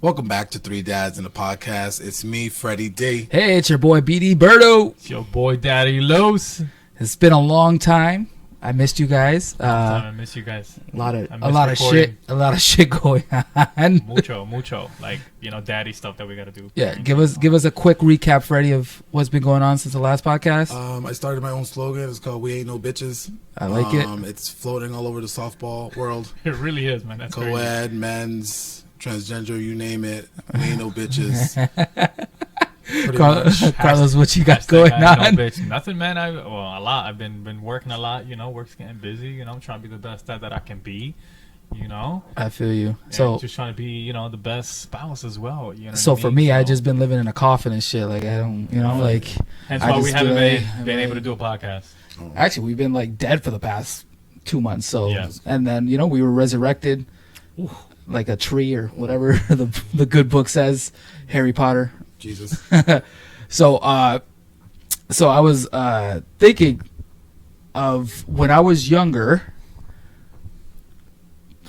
Welcome back to Three Dads in the Podcast. It's me, Freddie D. Hey, it's your boy BD Birdo. It's your boy Daddy Los. It's been a long time. I missed you guys. I miss you guys. A lot of shit going on. Mucho. Like, daddy stuff that we gotta do. Yeah, give us a quick recap, Freddie, of what's been going on since the last podcast. I started my own slogan. It's called "We Ain't No Bitches." I like it. It's floating all over the softball world. It really is, man. That's co-ed, crazy. Transgender, you name it. We ain't no bitches. Pretty much. Carlos, what you got Hashtag going I ain't on? no bitch. Nothing, man. A lot. I've been working a lot. Work's getting busy. I'm trying to be the best dad that I can be. I feel you. And So just trying to be, the best spouse as well. So for me, I just been living in a coffin and shit. Like I don't, like. Hence I why we just haven't feel been able to do a podcast. Actually, we've been like dead for the past 2 months. So Yes. And then we were resurrected, like a tree or whatever the good book says, Harry Potter. Jesus. So I was thinking of when I was younger,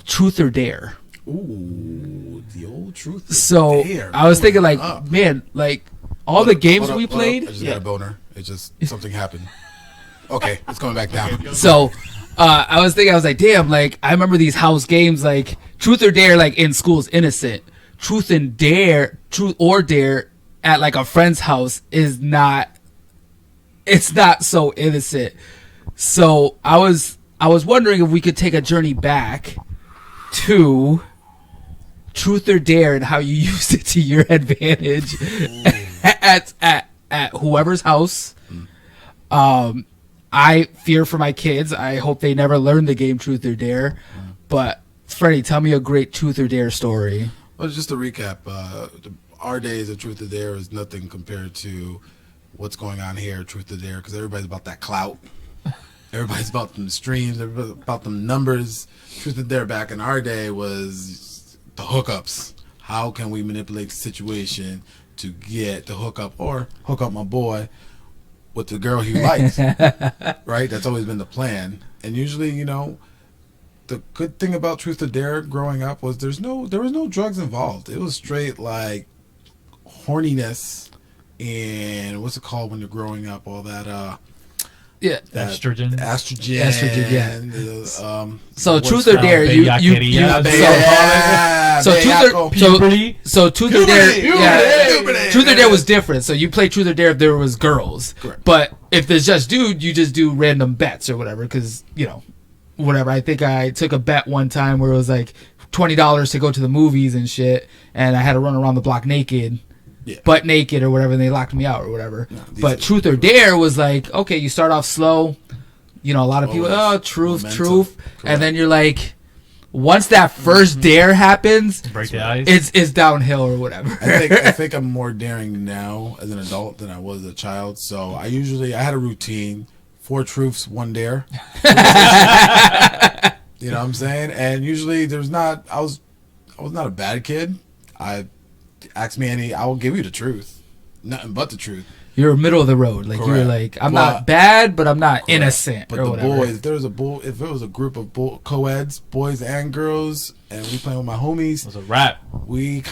Truth or Dare. Ooh, the old Truth. So Dare. I was thinking, like, man, like all the games we played. I just got a boner. It just something happened. Okay, it's going back down. So I was like, damn, like I remember these house games, like Truth or Dare, like in school's innocent. Truth or Dare at like a friend's house is not. It's not so innocent. So I was wondering if we could take a journey back to Truth or Dare and how you used it to your advantage at whoever's house. I fear for my kids. I hope they never learn the game Truth or Dare. But Freddie, tell me a great Truth or Dare story. Well, just to recap, our days of Truth or Dare is nothing compared to what's going on here, Truth or Dare, because everybody's about that clout. Everybody's about them streams. Everybody's about them numbers. Truth or Dare back in our day was the hookups. How can we manipulate the situation to get the hookup or hook up my boy with the girl he likes? Right? That's always been the plan. And usually, the good thing about Truth or Dare growing up was there was no drugs involved. It was straight like horniness and what's it called when you're growing up? All that Estrogen. Yeah. So Truth or Dare, Truth or Dare, Truth or Dare was different. So you play Truth or Dare if there was girls. Correct. But if there's just dude, you just do random bets or whatever. Because whatever. I think I took a bet one time where it was like $20 to go to the movies and shit, and I had to run around the block naked. Yeah. Butt naked or whatever, and they locked me out or whatever. No, but Truth or Dare was like, okay, you start off slow. A lot of people, truth. Correct. And then you're like, once that first dare happens, break the ice. It's downhill or whatever. I think I'm more daring now as an adult than I was as a child. So I had a routine: 4 truths, 1 dare. You know what I'm saying? And usually I was not a bad kid. Ask me I will give you the truth. Nothing but the truth. You're middle of the road. Like, correct. You were like, I'm not bad, but I'm not correct. Innocent. But or the whatever. boys, if it was a group of co-eds, boys and girls, and we playing with my homies, it was a wrap. We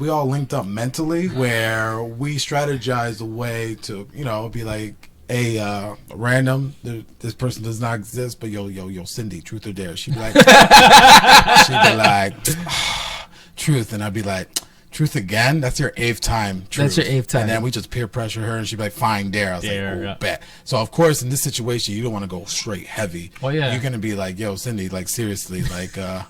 we all linked up mentally where we strategized a way to, be like, hey, random, this person does not exist, but yo, Cindy, Truth or Dare. She'd be like, truth, and I'd be like, truth again? That's your 8th time. Truth. That's your 8th time. And then we just peer pressure her, and she'd be like, fine, dare. I was like, bet. So, of course, in this situation, you don't want to go straight heavy. Oh, yeah. You're going to be like, yo, Cindy, like, seriously, like, I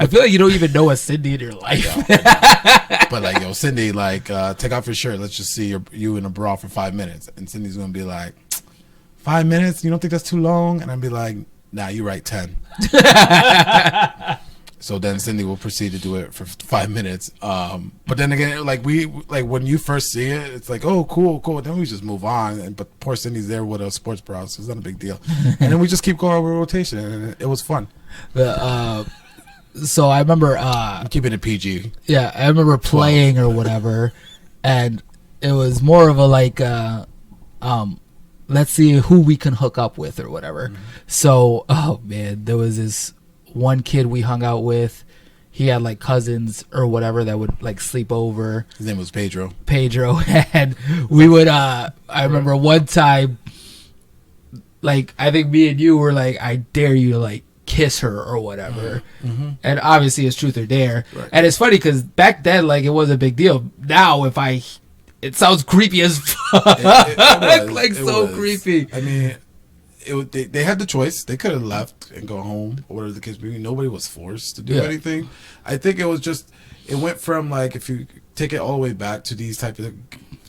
feel like you don't even know a Cindy in your life. But, like, yo, Cindy, like, take off your shirt. Let's just see you in a bra for 5 minutes. And Cindy's going to be like, 5 minutes? You don't think that's too long? And I'd be like, nah, you're right, 10. So then Cindy will proceed to do it for 5 minutes. But then again, like when you first see it, it's like, oh, cool. Then we just move on. But poor Cindy's there with a sports bra, so it's not a big deal. And then we just keep going with rotation, and it was fun. So I remember I'm keeping it PG. Yeah, I remember playing or whatever, and it was more of a like, let's see who we can hook up with or whatever. Mm-hmm. So, oh man, there was this one kid we hung out with, he had like cousins or whatever that would like sleep over. His name was Pedro. And we would I remember one time, like I think me and you were like, I dare you to like kiss her or whatever. And obviously it's truth or dare. Right. And it's funny because back then like it was a big deal. Now if it sounds creepy as fuck. It was creepy. I mean, they had the choice. They could have left and go home or whatever the case may be. Nobody was forced to do anything. I think it was just, it went from like, if you take it all the way back to these type of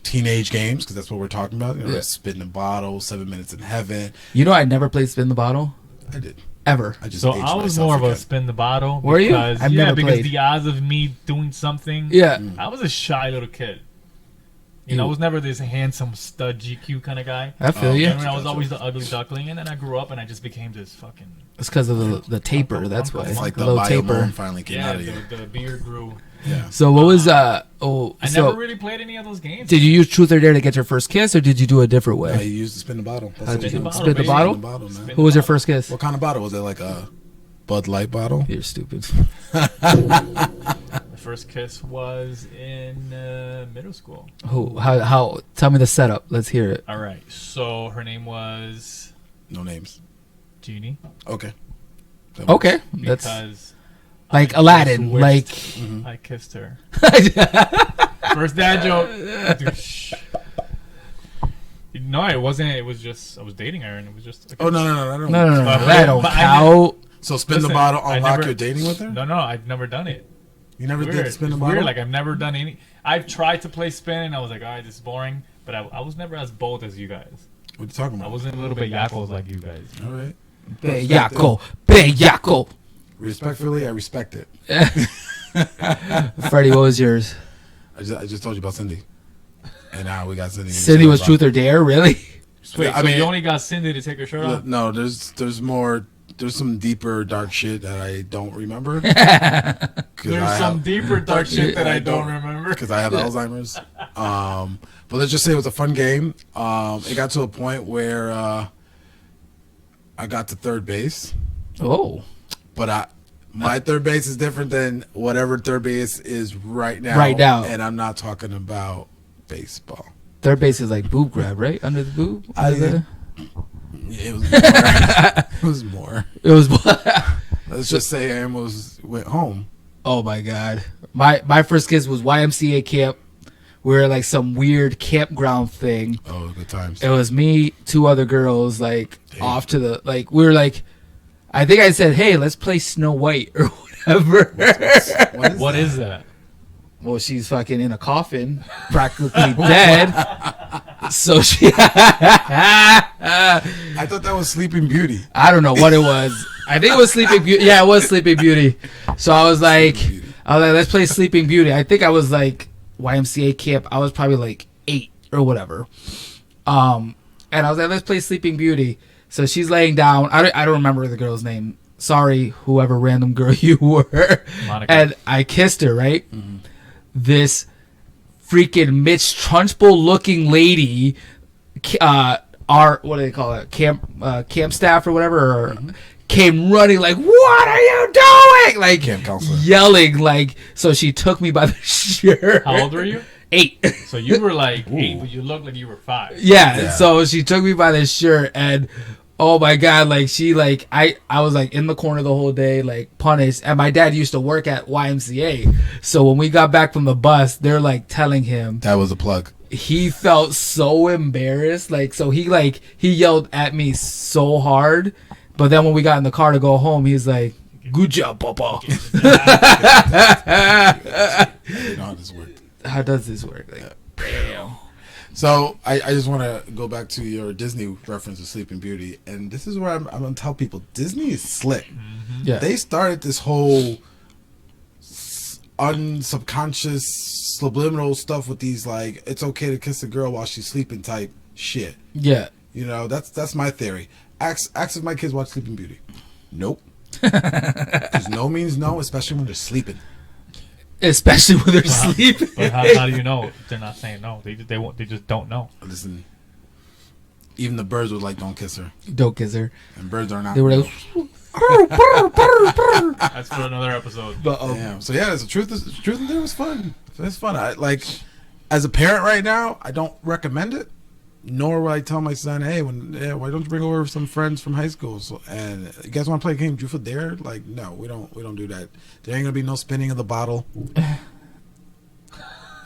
teenage games, because that's what we're talking about. You know, Spin the Bottle, 7 Minutes in Heaven. You know, I never played Spin the Bottle. I did. Ever. I So I was more of a Spin the Bottle. Were you? I've never because played. the odds of me doing something. Yeah. I was a shy little kid. You know, I was never this handsome stud GQ kind of guy. I feel you. And I was always the ugly duckling, and then I grew up and I just became this fucking. It's because of the taper. That's why. It's like the the low taper. biomorph finally came out of you. The beard grew. Yeah. So what was I never really played any of those games. Did you use truth or dare to get your first kiss, or did you do it a different Yeah, way? you used to spin the bottle. That's How'd what you you do? do. Spin the baby. bottle? Spin the bottle, man. Who was your first kiss? What kind of bottle was it? Like a Bud Light bottle? You're stupid. The first kiss was in middle school. Who? How? Tell me the setup. Let's hear it. All right. So her name was No names. Jeannie. Okay. Okay, that's Because like I Aladdin. just Like wished I kissed her. First dad joke. Dude, shh. No, it wasn't. It was just I was dating her, and it was just. Oh no! no, that don't But count. So spin the Listen, bottle, I unlock never- your dating with her. No, I've never done it. You never Weird. did spin the It's bottle. weird. Like I've never done any. I've tried to play spin, and I was like, all right, this is boring. But I was never as bold as you guys. What are you talking I about? wasn't a little bit yackles like you guys. All right. Bellaco. Respectfully, I respect it. Freddie, what was yours? I just told you about Cindy, and now we got Cindy. Cindy was truth or dare, really? Wait, I so mean- you only got Cindy to take her shirt off? No, there's more. There's some deeper dark shit that I don't remember. There's some deeper dark shit that I don't remember. because I have Alzheimer's. But let's just say it was a fun game. It got to a point where I got to third base, Oh, but my third base is different than whatever third base is right now. Right now. And I'm not talking about baseball. third base is like boob grab, right? Under the boob. It was more. It was more. It was. Let's just say I almost went home. Oh my god, my first kiss was YMCA camp. We were like some weird campground thing. Oh, good times. It was me, two other girls, like off to the like. We were like, I think I said, "Hey, let's play Snow White or whatever." What is that? Well, she's fucking in a coffin, practically dead. So she, I thought that was Sleeping Beauty. I don't know what it was. I think it was Sleeping Beauty. Yeah, it was Sleeping Beauty. So I was like, let's play Sleeping Beauty. I think I was like YMCA camp. I was probably like 8 or whatever. And I was like, let's play Sleeping Beauty. So she's laying down. I don't remember the girl's name. Sorry, whoever random girl you were. Monica. And I kissed her, right? Mm-hmm. This freaking Mitch Trunchbull looking lady, our what do they call it, camp staff or whatever, came running like, "What are you doing?" Like Camp counselor. yelling, like. So she took me by the shirt. How old were you? 8. So you were like 8, but you looked like you were 5. Yeah. So she took me by the shirt and. Oh my god, like she like I was like in the corner the whole day, like punished. And my dad used to work at YMCA. So when we got back from the bus, they're like telling him That was a plug. he felt so embarrassed. Like so he yelled at me so hard. But then when we got in the car to go home, he's like, "Good job, Papa." I didn't know how this worked. How does this work? Like, damn. So I just want to go back to your Disney reference of Sleeping Beauty, and this is where I'm going to tell people Disney is slick. Yeah. They started this whole unsubconscious subliminal stuff with these like it's okay to kiss a girl while she's sleeping type shit. Yeah. You know, that's my theory. Ask if my kids watch Sleeping Beauty. Nope. Because no means no, especially when they're sleeping. Especially when they're sleeping. But how do you know they're not saying no? They just don't know. Listen, even the birds was like, "Don't kiss her," Don't kiss her. and birds are not. They were like, That's for another episode. But, Damn. So yeah, the truth and dare was fun. It's fun. I like, as a parent right now, I don't recommend it. Nor will I tell my son, hey, why don't you bring over some friends from high school? And you guys want to play a game, Truth or Dare? Like, no, we don't do that. There ain't gonna be no spinning of the bottle.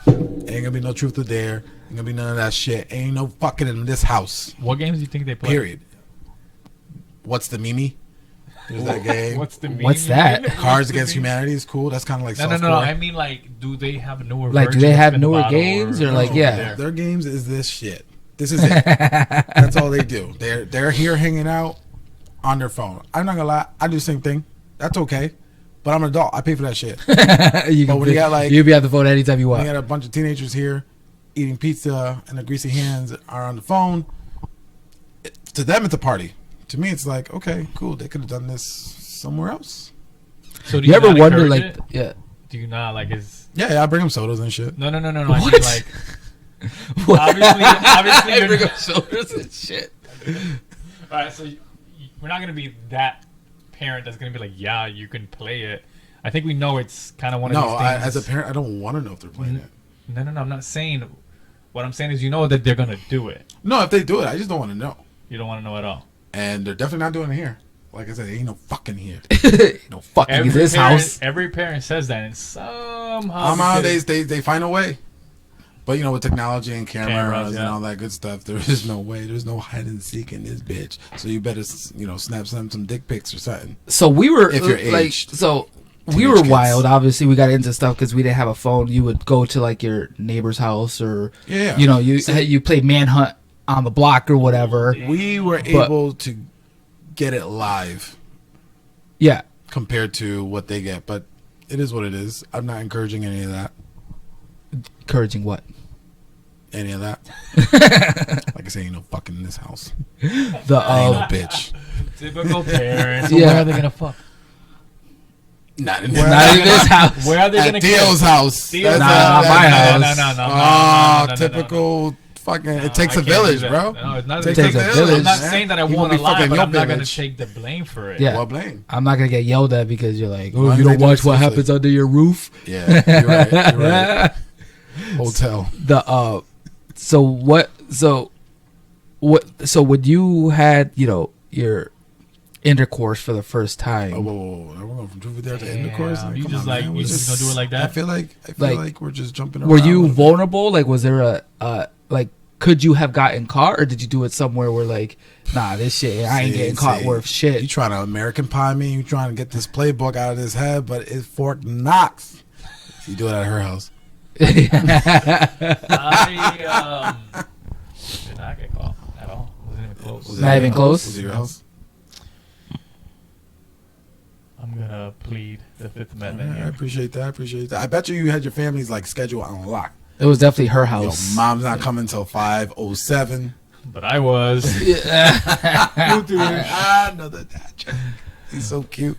Ain't gonna be no Truth or Dare. Ain't gonna be none of that shit. Ain't no fucking in this house. What games do you think they play? Period. What's the Mimi? There's that game. What's the What's that? Cards Against Humanity is cool. That's kind of like No. softcore. I mean, like, do they have newer? Like, do versions they have of the newer bottle games or like, yeah? Their games is this shit. This is it. That's all they do. They're here hanging out on their phone. I'm not gonna lie. I do the same thing. That's okay. But I'm an adult. I pay for that shit. You'll be at the phone anytime you When want. you got a bunch of teenagers here eating pizza and their greasy hands are on the phone, to them it's a party. To me, it's like, okay, cool. They could have done this somewhere else. So do You ever not wonder, encourage like, it? yeah? Do you not like is? Yeah, I bring them sodas and shit. No. I mean, What? like, obviously, I you're bring not- up shoulders and shit. All right, so we're not gonna be that parent that's gonna be like, yeah, you can play it. I think we know it's kind of one of No, these things. as a parent, I don't want to know if they're playing it. No, I'm not saying. What I'm saying is, you know that they're gonna do it. No, if they do it, I just don't want to know. You don't want to know at all. And they're definitely not doing it here. Like I said, ain't no fucking here. No fucking in this parent, house. Every parent says that, and somehow Nowadays, they find a way. But, with technology and cameras yeah. and all that good stuff, there is no way. There's no hide and seek in this bitch. So you better, snap some dick pics or something. So we were If you're like, aged. so we Teenage were kids. wild. Obviously, we got into stuff because we didn't have a phone. You would go to like your neighbor's house, or Yeah. you play manhunt on the block or whatever. We were able to get it live Yeah, compared to what they get. But it is what it is. I'm not encouraging any of that. encouraging what? Any of that. Like I say, ain't no fucking in this house. The Ain't no bitch. typical parents. Yeah. Where are they gonna fuck? Not in not in this house. Where are they At gonna Dio's house. Theo's Nah, house. my house. No, Typical fucking. It takes I a can't do village, that. bro. No, it's not. It takes a village. I'm not man. saying that I You want gonna to be lie, fucking but your I'm not gonna village. take the blame for it. Yeah. Well, blame. I'm not gonna get yelled at because you're like, oh, Why you do don't they do watch it what so happens under your roof. Yeah, you're right. You're right. Hotel. The so when you had your intercourse for the first time, Oh, whoa. We're going from truth or dare to intercourse. You Come just on, like man. you We just gonna do it like that? I feel like we're just jumping around. were a you little bit. vulnerable? Like, was there like, could you have gotten caught, or did you do it somewhere where like, nah, this shit, I ain't getting caught worth You shit? trying to American Pie me? You trying to get this playbook out of his head? But it's Fort Knox. You do it at her house. I did not get caught at all. Wasn't even close. Was it Not your even house? close? Was it your house? I'm gonna plead the Fifth Yeah, Amendment I here. appreciate that. I bet you had your family's like schedule on lock. It was definitely her Yo, house. mom's not coming till 5:07. But I was. Another dad joke. He's so cute.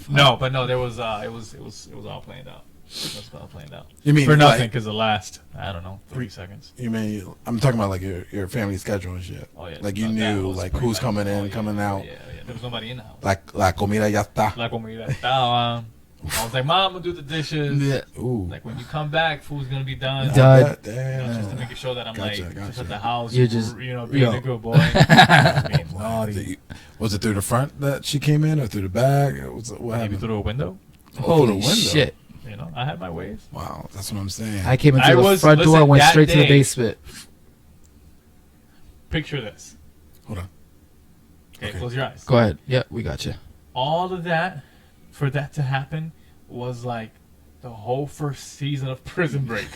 No, there was. It was all planned out. It was all planned out. You mean For nothing, like- because the last, I don't know, 30 seconds. You mean I'm talking about like your family schedule and shit. Oh yeah. Like you that knew was like pretty who's much- coming in, oh, yeah, coming out. Yeah. There was nobody in the house. Like la comida ya está. La comida estaba. I was like, Mom, I'm gonna do the dishes. Yeah. Ooh. Like when you come back, food's gonna be done. Done. Just to make sure that I'm Gotcha, like gotcha. just at the house. You're just- being yo. a good boy. Being Oh, naughty. was it through the front that she came in or through the back? What Maybe happened? through a window. Holy shit! You know, I had my ways. Wow, that's what I'm saying. I came into I the was- front door listen, and went that straight to the day- basement. Picture this. Hold on. Okay, Okay. close your eyes. Go ahead. Yeah, we got you. All of that, for that to happen, was like the whole first season of Prison Break.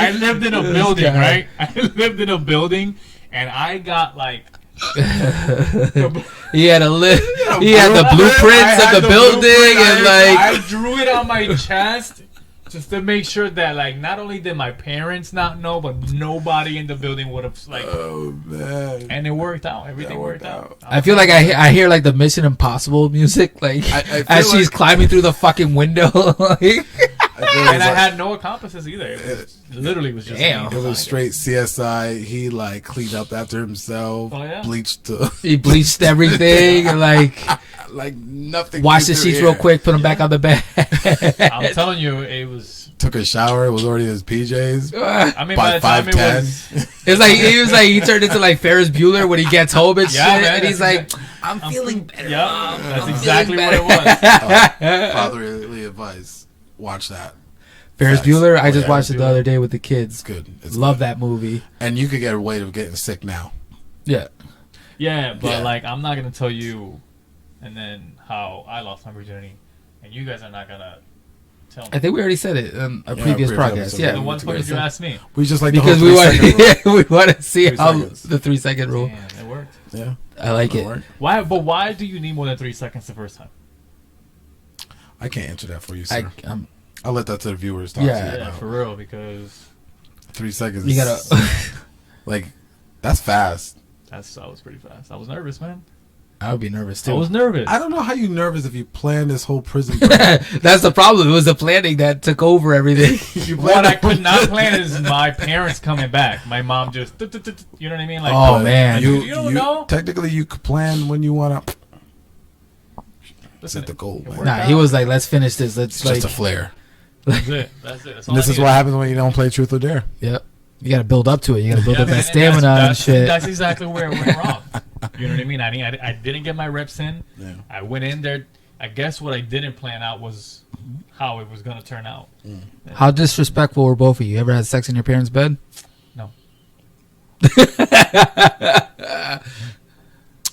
I lived in a building, guy. right? I lived in a building, and I got like. He had He had the blueprints of the building and like. I drew it on my chest just to make sure that like not only did my parents not know, but nobody in the building would have like. Oh man. And it worked out. Everything worked out. I feel like I hear like the Mission Impossible music, like I feel as she's like- climbing through the fucking window. Like, I feel And I like- had no accomplices either. It was Literally was just Damn. me. It was straight CSI. He like cleaned up after himself, Oh, yeah? bleached He bleached everything and like like nothing. washed the came through sheets real here. quick, put them back on the bed. I'm telling you, it was. Took a shower. It was already in his PJs. I mean, By by the time 5'10". it was. It's like he turned into like Ferris Bueller when he gets home and Yeah, shit, man, and he's that's like, "I'm feeling better." Yeah, Mom. that's I'm exactly feeling what it better." was. Fatherly advice. Watch that. Ferris Facts. Bueller. I Oh, just yeah, watched it the Bueller. other day with the kids. It's good. It's Love good. that movie. And you could get away with getting sick now. Yeah. Yeah, but Yeah. like, I'm not gonna tell you, and then how I lost my virginity, and you guys are not gonna tell me. I think we already said it in a Yeah, previous previous podcast. episode. Yeah. Then what the fuck did you ask me? We just like Because the we whole want, 3 second rule. we want to see 3 how seconds. the 3-second rule. Damn, it worked. Yeah. I like it. Work. Why? But why do you need more than 3 seconds the first time? I can't answer that for you, sir. I'm, I'll let that to the viewers talk Yeah. to you Yeah, about. for real, because 3 seconds. you is- gotta. like that's fast. that was pretty fast. I was nervous, man. I would be nervous I too. was nervous. I don't know how you nervous if you plan this whole prison break. That's the problem. It was the planning that took over everything. you What I plan could not plan is my parents coming back. My mom just, you know what I mean? Like, Oh, man. you don't know? Technically, you could plan when you want to Listen, set the goal. it Man. worked Nah, he was like, "Let's finish this. Let's It's like." just a flare. That's it. That's it. That's all And this I is needed. what happens when you don't play Truth or Dare. Yep. You gotta build up to it. You gotta build Yeah, up that and stamina and shit. That's exactly where it went wrong. You know what I mean? I didn't get my reps in. Yeah. I went in there. I guess what I didn't plan out was how it was going to turn out. How disrespectful were both of you? You ever had sex in your parents' bed? No.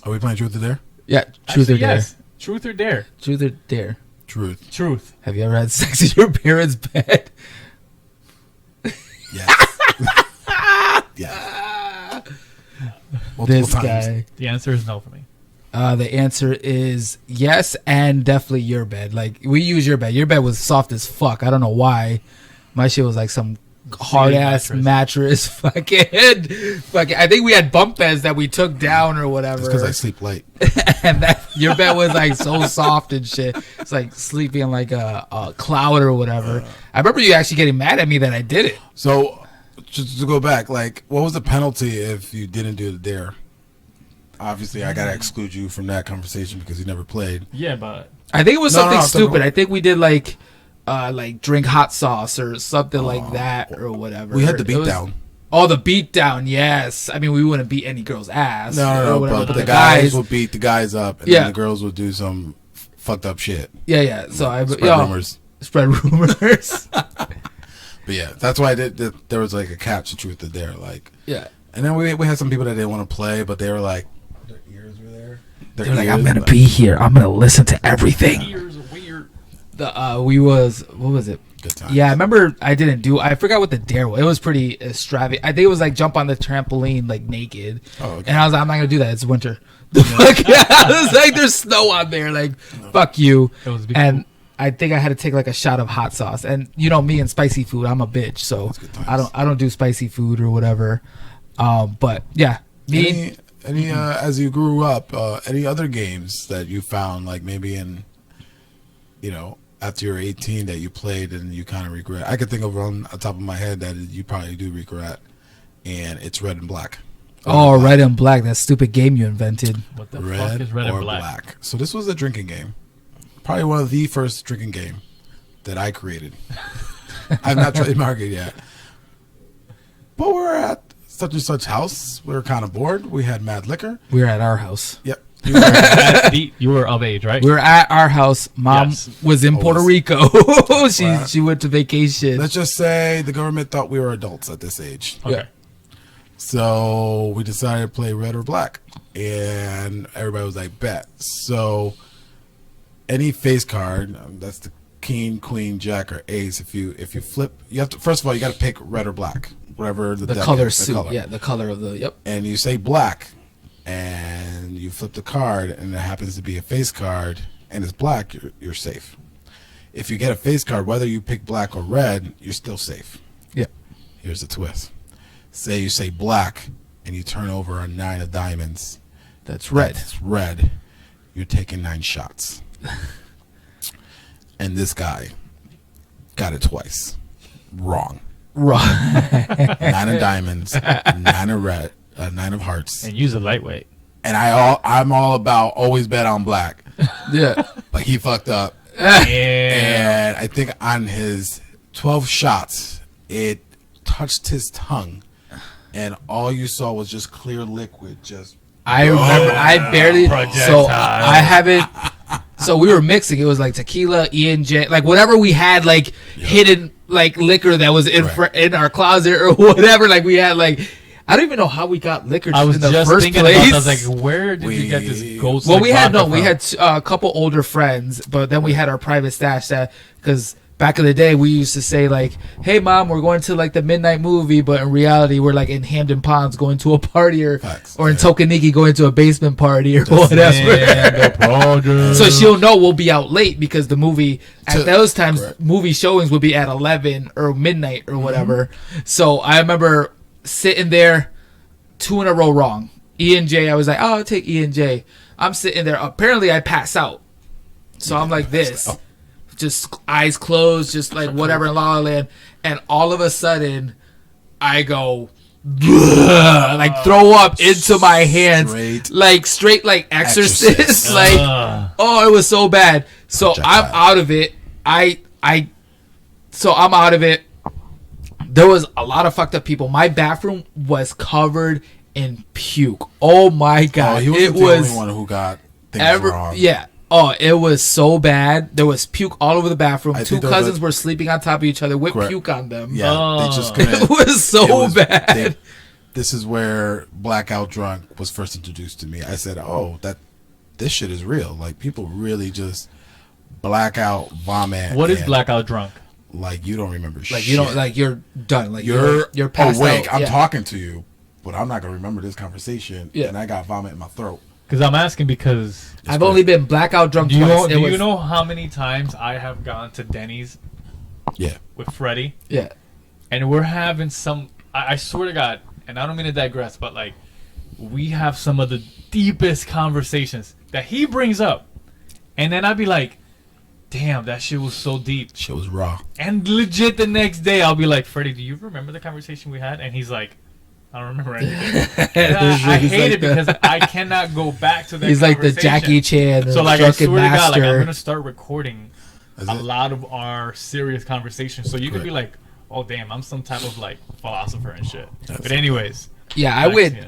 Are we playing Truth or Dare? Yeah. Truth Actually, or dare? yes. Truth or dare? Truth or dare? Truth. Truth. Have you ever had sex in your parents' bed? Yes. yes. Multiple This times. guy. The answer is no for me. The answer is yes, and definitely your bed. Like, we use your bed. Your bed was soft as fuck. I don't know why. My shit was like some hard ass mattress. Fucking. I think we had bunk beds that we took down or whatever. It's because I sleep late. And that your bed was like so soft and shit. It's like sleeping in like a cloud or whatever. I remember you actually getting mad at me that I did it. So, just to go back, like, what was the penalty if you didn't do the dare? Obviously, I gotta exclude you from that conversation because you never played. Yeah, but I think it was No, something no, stupid. no. I think we did like drink hot sauce or something like that or whatever. We had the It beat was- down. Oh, the beat down, yes. I mean, we wouldn't beat any girl's ass. or No, whatever, but the guys would beat the guys up, and Yeah. then the girls would do some fucked up shit. Yeah. So I Spread yo, rumors. Spread rumors. But yeah, that's why I did. There was like a catch to Truth or Dare, like, Yeah. and then we had some people that didn't want to play, but they were like, their ears were there. Their They're like, ears, I'm gonna be here. I'm gonna listen to everything. ears are weird. The what was it? Good time. Yeah, I remember I forgot what the dare was. It was pretty extravagant. I think it was like jump on the trampoline like naked. Oh, okay. And I was like, I'm not gonna do that. It's winter. The fuck? I was like, there's snow on there. Like, fuck you. It was big And I think I had to take like a shot of hot sauce. And you know me and spicy food, I'm a bitch. So good times. I don't do spicy food or whatever. But yeah, me. Any as you grew up, any other games that you found, like maybe in, after you're 18 that you played and you kind of regret? I could think of on the top of my head that you probably do regret, and it's Red and Black. Oh, red and black. That stupid game you invented. What the fuck Red is red or and black? So this was a drinking game. Probably one of the first drinking game that I created. I've not trademarked it yet. But we're at such and such house. We were kind of bored. We had mad liquor. We were at our house. Yep. You were of age, right? We were at our house. Mom Yes. was in Puerto was. Rico. she Right. she went to vacation. Let's just say the government thought we were adults at this age. Okay. Yeah. So we decided to play red or black. And everybody was like, bet. So any face card, that's the king, queen, jack, or ace. If you flip, you have to, first of all, you got to pick red or black, whatever the deck color is, the suit. color. Yeah, the color of the. Yep. And you say black, and you flip the card, and it happens to be a face card, and it's black, you're safe. If you get a face card, whether you pick black or red, you're still safe. Yeah. Here's the twist. Say you say black, and you turn over a 9 of diamonds. That's red. It's red. You're taking 9 shots. And this guy got it twice. Wrong. Right. 9 of diamonds, 9 of red, 9 of hearts, And use a lightweight. and I'm all about always bet on black. Yeah. But he fucked up, Yeah. and I think on his 12 shots, it touched his tongue, and all you saw was just clear liquid. Just I remember. I barely. So Projectile. I haven't. So we were mixing. It was like tequila, E&J, like whatever we had, like hidden like liquor that was in our closet or whatever. Like we had like. I don't even know how we got liquor I was in the just first thinking place. about that. I was like, where did you get this ghost? Well, we had a couple older friends, but then we had our private stash that because back in the day we used to say like, "Hey, mom, we're going to like the midnight movie," but in reality we're like in Hampton Ponds going to a party or in Tokaniki going to a basement party or whatever. So she'll know we'll be out late because the movie at those times movie showings would be at 11 or midnight or whatever. So I remember sitting there, 2 in a row wrong. E&J, I was like, oh, I'll take E&J. I'm sitting there. Apparently, I pass out. So I'm like this. Just eyes closed, just like whatever in La La Land. And all of a sudden, I go, like throw up into my hands. Straight like Exorcist. Like, oh, it was so bad. So I'm out of it. So I'm out of it. There was a lot of fucked up people. My bathroom was covered in puke. Oh my god! He wasn't the only one who got things wrong. Yeah. Oh, it was so bad. There was puke all over the bathroom. 2 cousins were sleeping on top of each other with puke on them. Yeah, they just couldn't. It was so bad. This is where blackout drunk was first introduced to me. I said, "Oh, this shit is real. Like people really just blackout vomit." What is blackout drunk? Like you don't remember shit. Like you don't, like you're done. Like you're passed out. I'm talking to you, but I'm not gonna remember this conversation. Yeah. And I got vomit in my throat. Because I'm asking because I've only been blackout drunk twice. Do you know how many times I have gone to Denny's? Yeah. With Freddie. Yeah. And we're having some. I swear to God, and I don't mean to digress, but like we have some of the deepest conversations that he brings up, and then I'd be like, damn, that shit was so deep. Shit was raw. And legit the next day, I'll be like, Freddie, do you remember the conversation we had? And he's like, I don't remember anything. I hate it because I cannot go back to that He's like the Jackie Chan. So like, I swear to God, like, I'm going to start recording a lot of our serious conversations. So you could be like, oh, damn, I'm some type of like philosopher and shit. But anyways. Yeah, I went.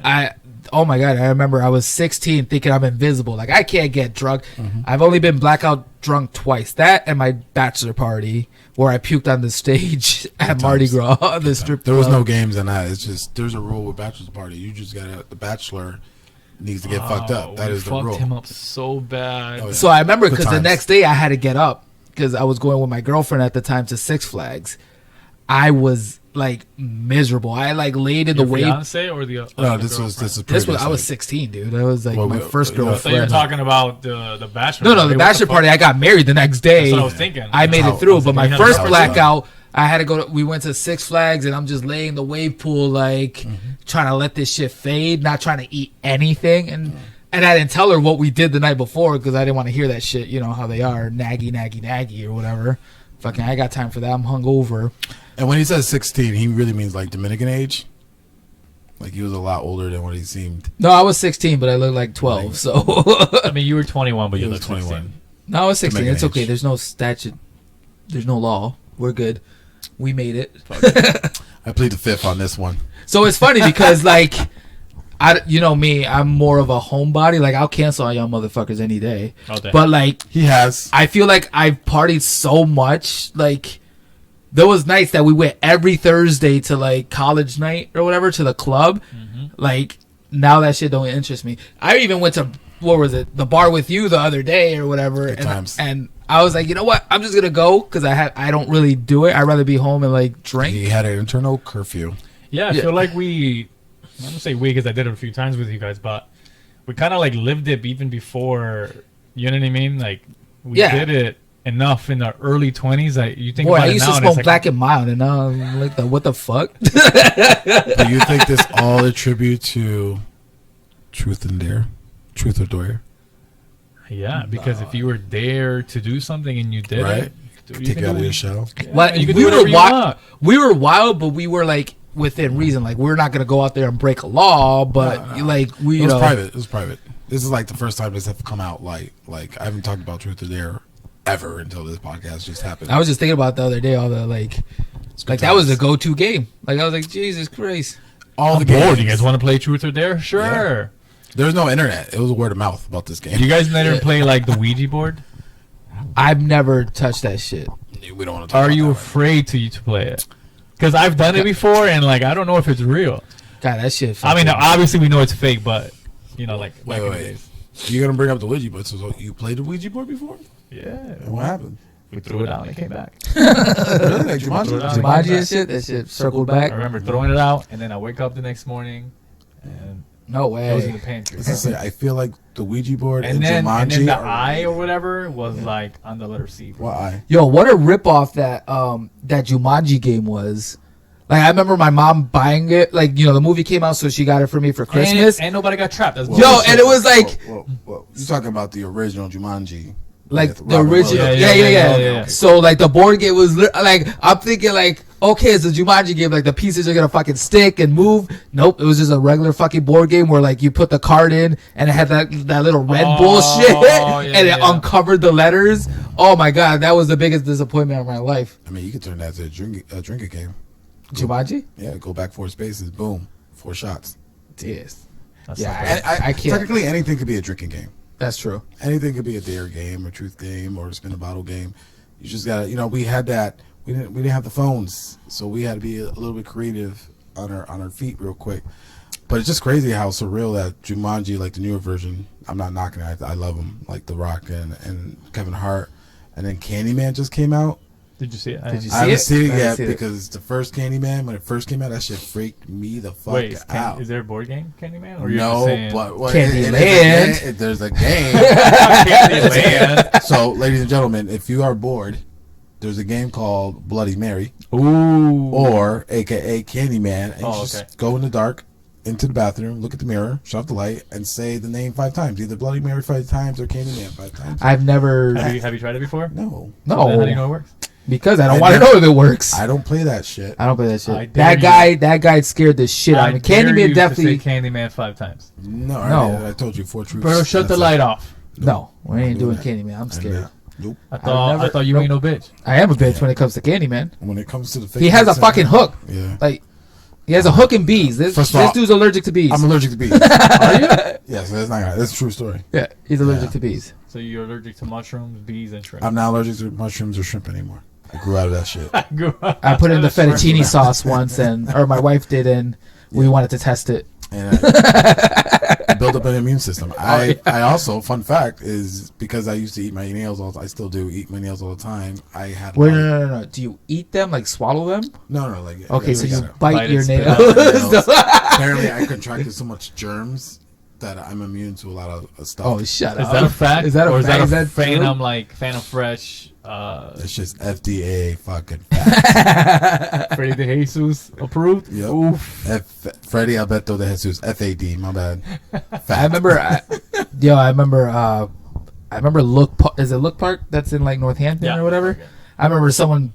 Oh my god, I remember I was 16 thinking I'm invisible. Like I can't get drunk. I've only been blackout drunk twice. That and my bachelor party where I puked on the stage at Mardi Gras, the strip. There was no games in that. It's just there's a rule with bachelor's party. You just gotta the bachelor needs to get fucked up. That is the rule. Fucked him up so bad. Oh, yeah. So I remember because the next day I had to get up because I was going with my girlfriend at the time to Six Flags. I was like miserable. I like laid in the wave. Fiance or the no, this was I was 16, dude. That was like my first girlfriend. I thought you were talking about the bachelor. No, the bachelor party. I got married the next day. That's what I was thinking. I made it through, but my first blackout, I had to go. We went to Six Flags, and I'm just laying in the wave pool, like trying to let this shit fade, not trying to eat anything, and I didn't tell her what we did the night before because I didn't want to hear that shit. You know how they are, naggy or whatever. Fucking, I got time for that. I'm hungover. And when he says 16, he really means like Dominican age. Like he was a lot older than what he seemed. No, I was 16, but I looked like 12. So I mean, you were 21, but you looked 21. 16. No, I was 16. Dominican It's okay. age. There's no statute. There's no law. We're good. We made it. I plead the fifth on this one. So it's funny because like, you know me, I'm more of a homebody. Like I'll cancel on y'all motherfuckers any day. But like he has. I feel like I've partied so much. Like there was nights that we went every Thursday to like college night or whatever to the club. Like now that shit don't interest me. I even went to what was it, the bar with you the other day or whatever, and I was like, you know what, I'm just gonna go because I don't really do it. I'd rather be home and like drink. He had an internal curfew. Yeah, I feel like I'm gonna say we because I did it a few times with you guys, but we kind of like lived it even before. You know what I mean? Like we did it enough in the early 20s. Like you think about I it used now, to and it's smoke like, Black and Mild, and now I'm like, what the fuck? Do you think this all attribute to truth and dare, truth or dare? Yeah, because if you were there to do something and you did Right. it, Dude, Take you out of your shell. Well, you can we do were whatever you want. we were wild, but we were like within reason. Like we're not gonna go out there and break a law, but like we It was know. private. It was private. This is like the first time this have come out. Like I haven't talked about Truth or Dare ever until this podcast just happened. I was just thinking about the other day, all the like that was the go-to game. Like I was like, Jesus Christ. All the Bored. games. You guys want to play Truth or Dare? Sure. There was no internet. It was word of mouth about this game. You guys never play like the Ouija board? I've never touched that shit. We don't want to talk Are about you that right afraid to play it? Because I've done it before, and like I don't know if it's real. God, that shit. I mean, fucking- obviously we know it's fake, but you know, like back in the wait. days. You're gonna bring up the Ouija board. So you played the Ouija board before? Yeah. And what happened? We threw it out and it came back. Really? Like Jumanji? Throw it out. Jumanji and shit. That shit circled I back. remember throwing it out, and then I wake up the next morning, and No it was in way. the pantry. As I say, I feel like the Ouija board And then Jumanji the are- eye or whatever was like on the letter C. What eye? Yo, what a ripoff that that Jumanji game was. Like I remember my mom buying it. Like the movie came out, so she got it for me for Christmas. And nobody got trapped. That's Yo, bullshit. and it was like Whoa. You're talking about the original Jumanji. like with the Robert original. Williams. Yeah. So like the board game was like I'm thinking like okay, it's a Jumanji game. Like the pieces are gonna fucking stick and move. Nope, it was just a regular fucking board game where like you put the card in and it had that little red bullshit and it uncovered the letters. Oh my god, that was the biggest disappointment of my life. I mean, you could turn that to a drinking game. Jumanji? Yeah, go back 4 spaces, boom, 4 shots. Yes. That's Yeah, not bad. I can't. Technically, anything could be a drinking game. That's true. Anything could be a dare game, or truth game, or a spin a bottle game. You just gotta, we had that. We didn't have the phones, so we had to be a little bit creative on our feet real quick. But it's just crazy how surreal that Jumanji, like the newer version. I'm not knocking it. I love them, like The Rock and Kevin Hart, and then Candyman just came out. Did you see it? Did you I haven't seen it I haven't yet seen it. because the first Candyman, when it first came out, that shit freaked me the fuck Wait, out. is there a board game, Candyman? Or you're No, just saying but Candyland. there's a game. Candyland? So, ladies and gentlemen, if you are bored, there's a game called Bloody Mary, Ooh. or AKA Candyman, and you Oh, just okay. go in the dark into the bathroom, look at the mirror, shut off the light, and say the name 5 times, either Bloody Mary 5 times or Candyman 5 times. I've never. Have you tried it before? No, Then how do you know No, it works? because I don't I want to never- know if it works. I don't play that shit. I don't play that I shit. dare That guy scared the shit out of me. dare you Candyman to definitely. say Candyman 5 times. No, No. I told you 4 truths. Bro, shut the That's light it. off. No, we ain't doing that. Candyman. I'm scared. Nope. I thought you nope. ain't no bitch. I am a bitch when it comes to Candyman. When it comes to the He has a fucking hook. Yeah. Like, he has a hook and bees. This First of all, dude's allergic to bees. I'm allergic to bees. Are you? Yeah, so that's not. That's a true story. Yeah, he's allergic Yeah. to bees. So you're allergic to mushrooms, bees, and shrimp. I'm not allergic to mushrooms or shrimp anymore. I grew out of that shit. I put in the fettuccine sauce once, or my wife did, and we wanted to test it. And I build up an immune system. I also, fun fact is, because I used to eat my nails I still do eat my nails all the time. I had Wait, no. Do you eat them? Like swallow them? no like Okay, so you gotta- bite Bite your and spit nails. out nails. Apparently, I contracted so much germs that I'm immune to a lot of stuff. Oh, shut Is up. that a fact? Is that a or is fact? that Is a that Phantom true? like Phantom Fresh? It's just FDA fucking fact. Freddy de Jesus approved. Yep. Oof. Freddy Alberto de Jesus, FAD. My bad. Fact. I remember. I remember. Is it Look Park? That's in like Northampton Yeah. or whatever. Okay. I remember some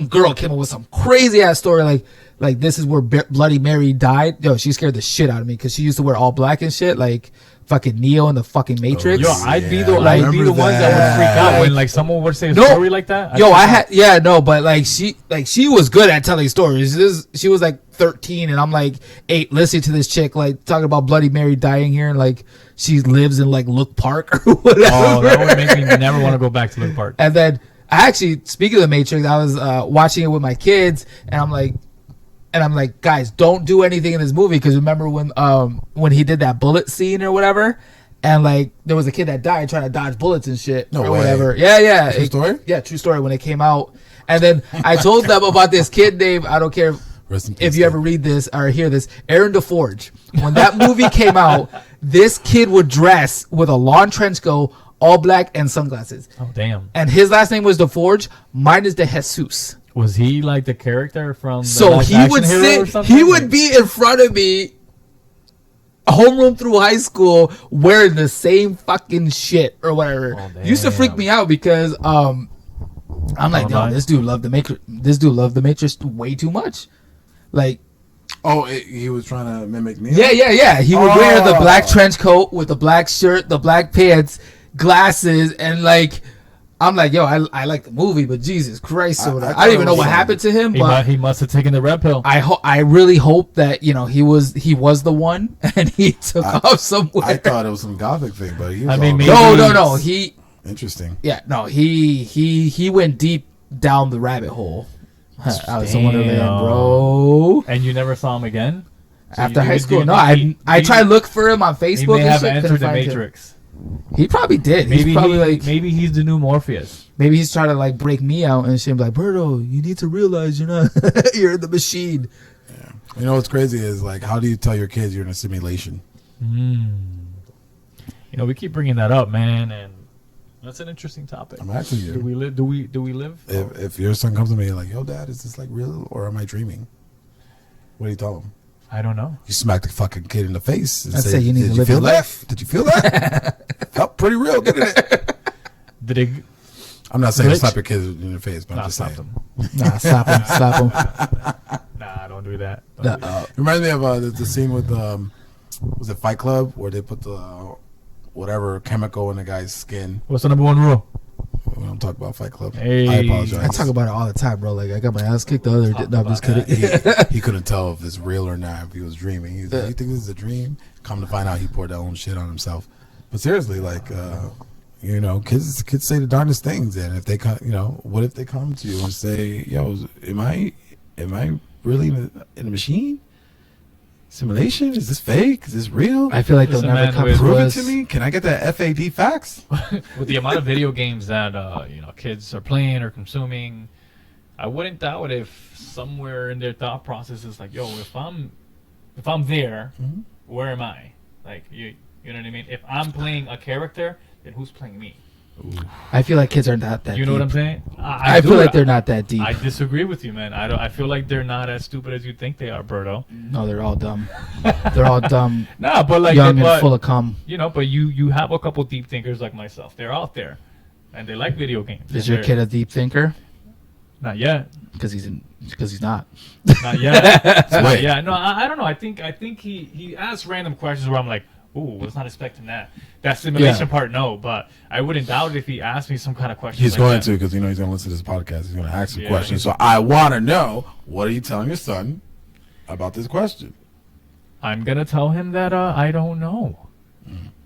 girl came up with some crazy ass story like this is where Bloody Mary died. Yo, she scared the shit out of me because she used to wear all black and shit, like fucking Neo in the fucking Matrix. Yo, I'd be Yeah, the I I'd be the remember ones that would freak out that. when like someone would say a No. story like that. Yo, but she was good at telling stories. She was like 13 and I'm like 8 listening to this chick like talking about Bloody Mary dying here and like she lives in like Look Park or whatever. Oh, that would make me never want to go back to Lake Park. And then I actually, speaking of the Matrix, I was watching it with my kids and I'm like, guys, don't do anything in this movie because remember when he did that bullet scene or whatever, and like there was a kid that died trying to dodge bullets and shit No or way. whatever. Yeah. True story? Yeah, true story. When it came out, and then I told them about this kid named, I don't care Rest in peace, if you ever read this or hear this, Aaron DeForge. When that movie came out, this kid would dress with a lawn trench coat, all black, and sunglasses. Oh damn! And his last name was DeForge. Mine is De Jesus. Was he like the character from? The So live he action would hero or sit. something? He would be in front of me, homeroom through high school, wearing the same fucking shit or whatever. Oh, Used to freak damn. me out because I'm like, yo, Online. this dude loved the Matrix. This dude loved the Matrix way too much. Like, Oh, he was trying to mimic Neo? yeah. He would wear the Oh. black trench coat with the black shirt, the black pants, glasses, and like, I'm like, yo, I like the movie, but Jesus Christ, I so thought I don't it even know was what fun. happened to him, but He must have taken the red pill. I really hope that he was the one and he took off somewhere. I thought it was some gothic thing, but he was I mean, all- maybe- no. He interesting. he went deep down the rabbit hole. I was a Wonderland, Damn. bro. And you never saw him again? So After you- high you- school, you no, think I he- tried to look for him on He Facebook. may and have shit, entered couldn't the find him. Matrix. He probably did. Maybe He's probably like maybe he's the new Morpheus. maybe he's trying to like break me out and shit. Like, Berto, you need to realize you're not you're in the machine. You know what's crazy is like, how do you tell your kids you're in a simulation? You know, we keep bringing that up, man, and that's an interesting topic. I'm asking you. Do we live? Do we live? If your son comes to me like, yo, Dad, is this like real or am I dreaming? What do you tell him? I don't know. You smack the fucking kid in the face and I'd say you need did to you live feel your that? life." Did you feel that? Felt pretty real, didn't it? Did it? I'm not saying Glitch? slap your kids in the face, but I'm Nah, just stop saying. them. Nah, slap him. Nah, don't do that. Don't do that. It reminds me of the scene with was it Fight Club where they put the whatever chemical in the guy's skin. What's the number one rule? We don't talk about Fight Club. Hey. I apologize. I talk about it all the time, bro. Like I got my ass kicked the other day. No, I'm just kidding. He couldn't tell if it's real or not, if he was dreaming. He's like, you think this is a dream? Come to find out, he poured that own shit on himself. But seriously, like, kids say the darndest things, and if they come, what if they come to you and say, "Yo, am I really in a machine? Simulation? Is this fake? Is this real? I feel like they'll Listen, never man, come with- to Prove it us. to me. Can I get that FAD facts?" With the amount of video games that kids are playing or consuming, I wouldn't doubt if somewhere in their thought process is like, yo, if I'm there, where am I? Like you know what I mean? If I'm playing a character, then who's playing me? I feel like kids are not that. You know deep. what I'm saying? I do. feel like they're not that deep. I disagree with you, man. I feel like they're not as stupid as you think they are, Berto. No, they're all dumb. They're all dumb, Nah, but like, young but, and full of cum. but you have a couple deep thinkers like myself. They're out there, and they like video games. Is And your they're- kid a deep thinker? Not yet. Because he's not. Not yet. Wait. Yeah, no, I don't know. I think he asks random questions where I'm like, ooh, was not expecting that. That simulation part, no, but I wouldn't doubt it if he asked me some kind of question. He's like going that. to, because he's going to listen to this podcast. He's going to ask some Yeah, questions. he's- So I want to know, what are you telling your son about this question? I'm gonna tell him that I don't know.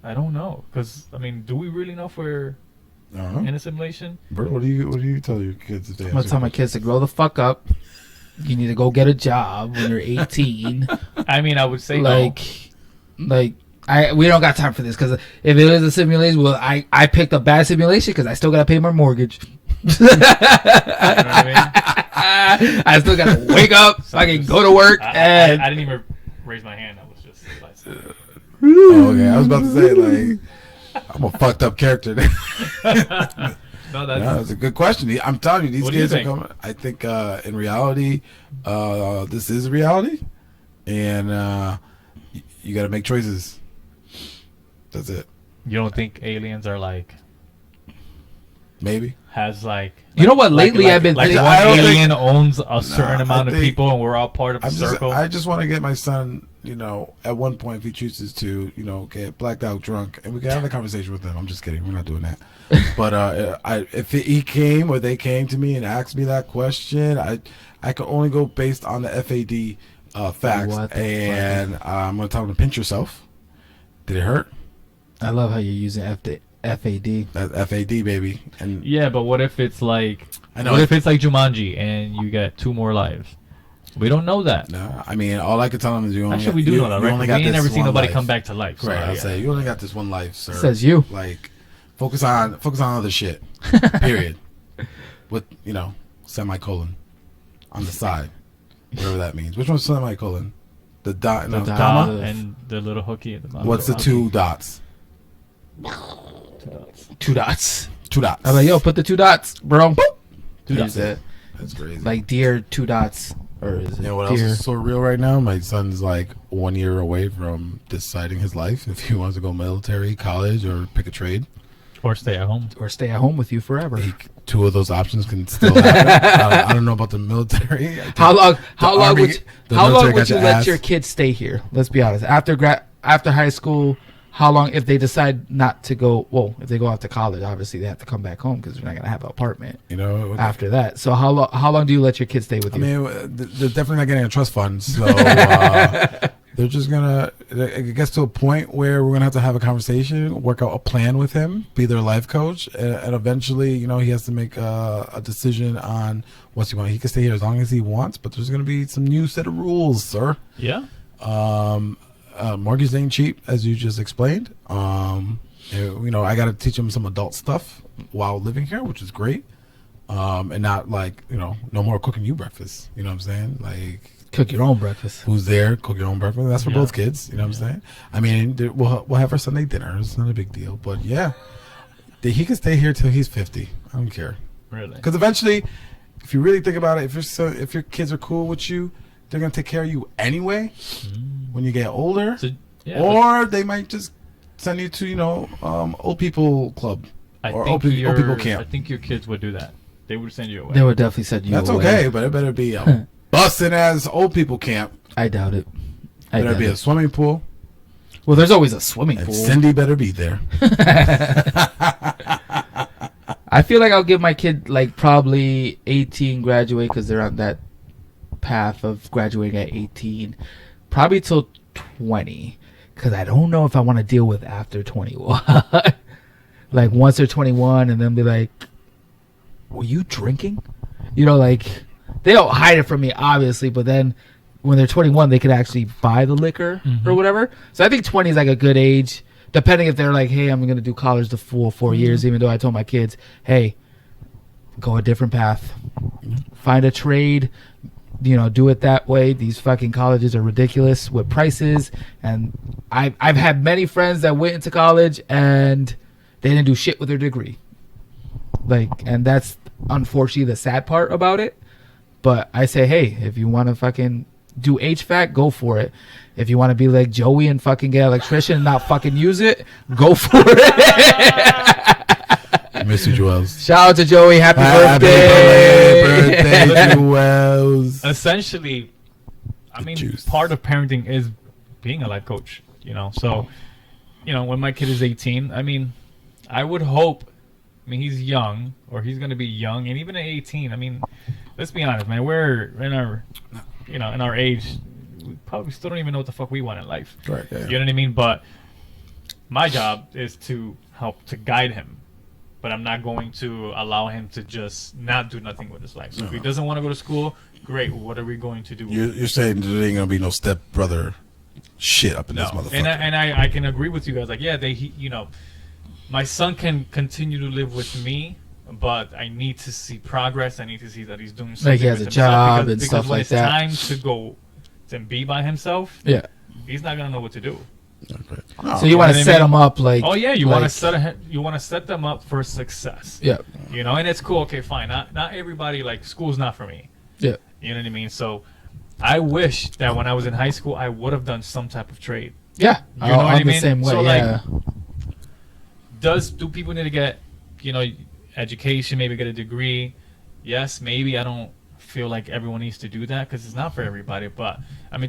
I don't know, because I mean, do we really know if we're I don't know. in a simulation? Bert, what do you tell your kids if they I'm gonna tell my kids to grow the fuck up. You need to go get a job when you're 18. I mean, I would say We don't got time for this because if it is a simulation, well, I picked a bad simulation because I still gotta pay my mortgage. no. You know what I mean? I still gotta wake up so I can go to work and I didn't even raise my hand. I was just like, Oh, okay. I was about to say, like, I'm a fucked up character. no, that's No, that's a good question. I'm telling you, these What do you kids are think? coming. I think in reality, this is reality, and you got to make choices. That's it. you don't think aliens are like Maybe. has like You know what, lately I've been like thinking- one I don't think- alien owns a certain I amount of think- people and we're all part of a circle. I just want to get my son, at one point, if he chooses to, get blacked out drunk, and we can have a conversation with him. I'm just kidding. We're not doing that. But if he came or they came to me and asked me that question, I can only go based on the FAD facts. What the And I'm going to tell him to pinch yourself. Did it hurt? I love how you're using FAD. That's FAD, baby. And yeah, but what if it's like I know what if it's like Jumanji and you get 2 more lives? We don't know that. no, I mean, all I can tell him is you only Actually, we do know that, right? only We got ain't this never seen one nobody life. come back to life. So, Right, I'll yeah. say you only got this one life, sir. Says you. Like, focus on other shit. Period. With semicolon on the side, whatever that means. Which one's semicolon? The dot, The dot. comma. And the little hooky at the bottom. What's the 2 dots? 2 dots. 2 dots. 2 dots. I'm like, yo, put the 2 dots, bro. 2 dots. Is it That's crazy. like dear 2 dots, or is it You know what else dear? is so real right now? My son's like 1 year away from deciding his life if he wants to go military, college, or pick a trade. Or stay at home. Or stay at home with you forever? two of those options can still happen. I don't know about the military. How long would you let ass. your kids stay here? Let's be honest. After high school, how long, if they decide not to go? Well, if they go out to college, obviously they have to come back home because they're not gonna have an apartment. After that. So how long do you let your kids stay with you? I mean, they're definitely not getting a trust fund, so they're just gonna. It gets to a point where we're gonna have a conversation, work out a plan with him, be their life coach, and eventually, he has to make a decision on what he wants. He can stay here as long as he wants, but there's gonna be some new set of rules, sir. Yeah. Mortgage ain't cheap, as you just explained. I got to teach him some adult stuff while living here, which is great. And not like, no more cooking you breakfast. You know what I'm saying? Like, cook your own breakfast. Who's there? Cook your own breakfast. That's for both kids. You know what I'm saying? I mean, we'll have our Sunday dinner. It's not a big deal. But yeah, he can stay here till he's 50. I don't care. Really? Because eventually, if you really think about it, if your kids are cool with you, they're gonna take care of you anyway. When you get older, or they might just send you to old people club or old people camp. I think your kids would do that. They would send you away. They would definitely send you away. That's okay, but it better be a busting ass old people camp. I doubt it. Better be a swimming pool. Well, there's always a swimming and pool. Cindy better be there. I feel like I'll give my kid like probably 18 graduate because they're on that path of graduating at 18. Probably till 20, because I don't know if I want to deal with after 21. Like once they're 21 and then be like, were you drinking? Like they don't hide it from me obviously, but then when they're 21 they could actually buy the liquor or whatever. So I think 20 is like a good age, depending if they're like, hey, I'm gonna do college the full 4 years, even though I told my kids, hey, go a different path, find a trade, do it that way. These fucking colleges are ridiculous with prices, and I've had many friends that went into college and they didn't do shit with their degree. And that's unfortunately the sad part about it. But I say, hey, if you want to fucking do HVAC, go for it. If you want to be like Joey and fucking get an electrician and not fucking use it, go for it. I miss you, Joels. Shout out to Joey. Happy birthday. Happy birthday, Joels. Essentially, part of parenting is being a life coach, So, when my kid is 18, I would hope, he's young, or he's going to be young, and even at 18, let's be honest, man, we're in our, in our age, we probably still don't even know what the fuck we want in life. Right, yeah. You know what I mean? But my job is to help to guide him. But I'm not going to allow him to just not do nothing with his life. So if he doesn't want to go to school, great. What are we going to do? You're saying there ain't gonna be no stepbrother shit up in this motherfucker. And I can agree with you guys. Like, yeah, my son can continue to live with me, but I need to see progress. I need to see that he's doing something. Like he has a job and stuff like that. Because when it's time to go and be by himself, he's not gonna know what to do. Okay. So you want to set them up like? Oh yeah, you want to set them up for success. Yeah. And it's cool. Okay, fine. Not everybody, like, school's not for me. Yeah. You know what I mean? So I wish that when I was in high school I would have done some type of trade. Yeah. You know what I mean? The same way. So, yeah. Do people need to get education? Maybe get a degree? Yes. Maybe. I don't feel like everyone needs to do that because it's not for everybody. But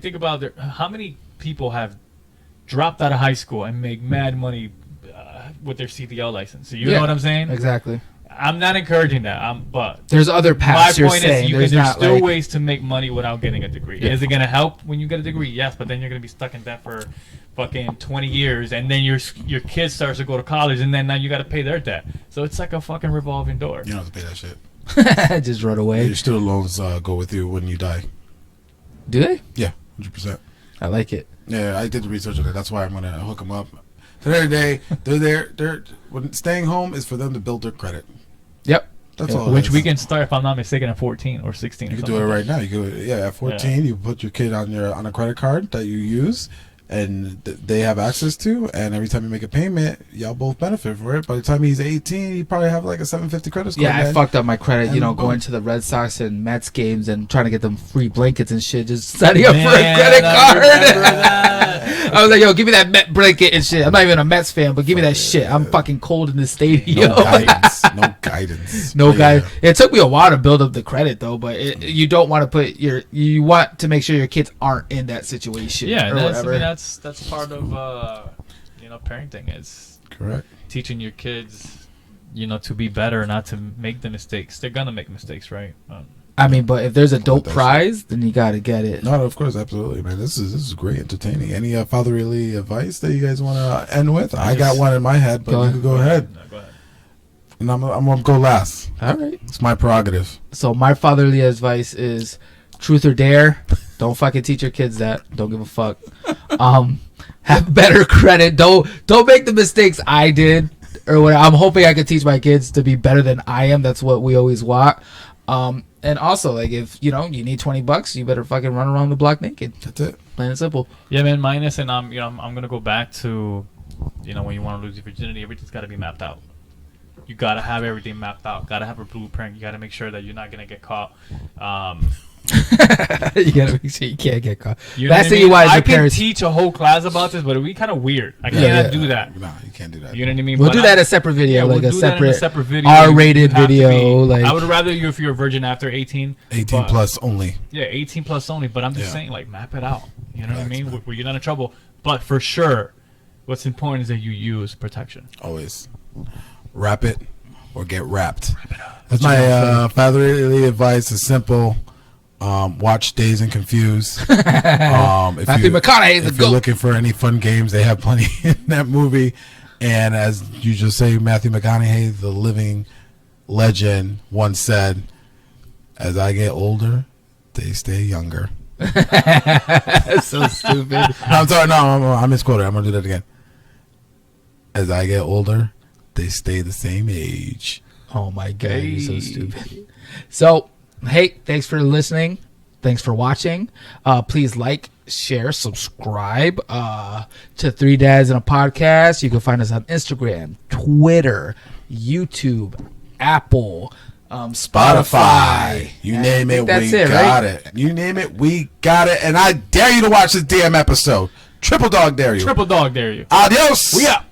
think about how many people have dropped out of high school and make mad money with their CDL license. So you know what I'm saying? Exactly. I'm not encouraging that. But there's other paths. My point is, there's still like ways to make money without getting a degree. Yeah. Is it going to help when you get a degree? Yes, but then you're going to be stuck in debt for fucking 20 years, and then your kid starts to go to college, and then now you got to pay their debt. So it's like a fucking revolving door. You don't have to pay that shit. Just run away. Your student loans go with you when you die. Do they? Yeah, 100%. I like it. Yeah, I did the research on that. That's why I'm gonna hook them up. So they're there. They're when staying home is for them to build their credit. Yep. That's all. Which we can start, if I'm not mistaken, at 14 or 16. You can do it right now. You could, at 14, you put your kid on a credit card that you use, and they have access to, and every time you make a payment, y'all both benefit for it. By the time he's 18, he probably have like a 750 credit score. Yeah, I fucked up my credit, And going to the Red Sox and Mets games and trying to get them free blankets and shit, just setting up for a credit card. I was like, yo, give me that Met blanket and shit. I'm not even a Mets fan, but give me that shit. I'm fucking cold in the stadium. No guidance. No guidance. No But guys. It took me a while to build up the credit though, but you don't want to put you want to make sure your kids aren't in that situation. Yeah, or that's, whatever. I mean, that's part of parenting is Correct. teaching your kids, to be better, not to make the mistakes. They're gonna make mistakes, right? I mean, but if there's a dope that prize, then you gotta get it. No, of course, absolutely, man. This is great, entertaining. Any fatherly advice that you guys want to end with? I got one in my head, but you can go ahead. No, go ahead. And I'm gonna go last. All right. It's my prerogative. So my fatherly advice is truth or dare. Don't fucking teach your kids that. Don't give a fuck. Have better credit. Don't make the mistakes I did or what. I'm hoping I could teach my kids to be better than I am. That's what we always want. And also, like, if you need $20, you better fucking run around the block naked. That's it. Plain and simple. Yeah, man. Minus, and I'm gonna go back to, when you want to lose your virginity, everything's got to be mapped out. You gotta have everything mapped out. Gotta have a blueprint. You gotta make sure that you're not gonna get caught. You gotta make sure you can't get caught. You know That's what the why I your can parents. teach a whole class about this, but it'd be kind of weird. I Yeah. can't do that. No, you can't do that. You know what I mean? We'll But do that in a separate video, we'll like a do that in a separate video. R-rated You have to video. be- Like I would rather you if you're a virgin after 18. 18 but- plus only. Yeah, 18 plus only. But I'm just Yeah. saying, like, map it out. You know what I Facts, mean? man. Where you're not in trouble. But for sure, what's important is that you use protection. Always. Wrap it or get wrapped. That's my fatherly advice. Is simple. Watch Dazed and Confused. If Matthew McConaughey's a if you're goat. looking for any fun games, they have plenty in that movie. And as you just say, Matthew McConaughey, the living legend, once said, "As I get older, they stay younger." That's so stupid. No, I'm sorry. No, I misquoted. I'm gonna do that again. As I get older, they stay the same age. Oh my god, you're so Hey. stupid. So, hey, thanks for listening. Thanks for watching. Please like, share, subscribe to Three Dads in a Podcast. You can find us on Instagram, Twitter, YouTube, Apple, Spotify. You And name I think it, that's we it, got right? it. You name it, we got it. And I dare you to watch this damn episode. Triple dog dare you. Triple dog dare you. Adios. We out.